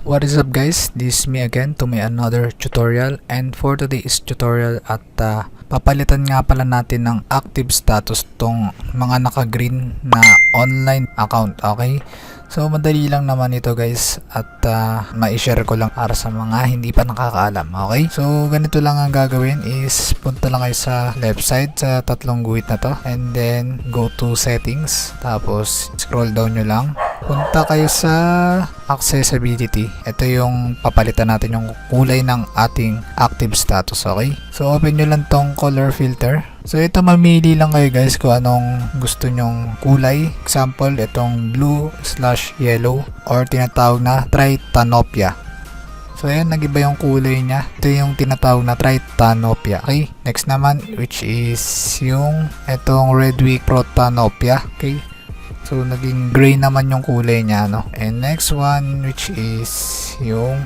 What is up guys, this is me again to my another tutorial, and for today's tutorial at papalitan nga pala natin ng active status tong mga naka-green na online account. Okay, so madali lang naman ito guys, at ma-share ko lang para sa mga hindi pa nakakaalam. Okay, so ganito lang ang gagawin is punta lang kayo sa left side sa tatlong guhit na to, and then go to settings, tapos scroll down nyo lang, punta kayo sa accessibility. Ito yung papalitan natin yung kulay ng ating active status. Okay, so open nyo lang tong color filter. So ito, mamili lang kayo guys kung anong gusto nyong kulay. Example, itong blue/yellow or tinatawag na Tritanopia. So ayan, nagiba yung kulay niya. Ito yung tinatawag na Tritanopia. Okay, next naman, which is yung itong Redweek Protanopia. Okay, so naging gray naman yung kulay niya, no? And next one, which is yung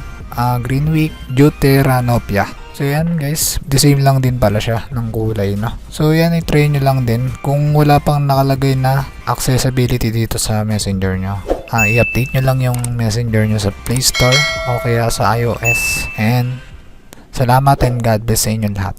Greenweek Deuteranopia. So yan guys, the same lang din pala siya ng kulay, no? So yan, i-try nyo lang din. Kung wala pang nakalagay na accessibility dito sa messenger nyo, i-update nyo lang yung messenger nyo sa Play Store o kaya sa iOS. And salamat and God bless sa inyo lahat.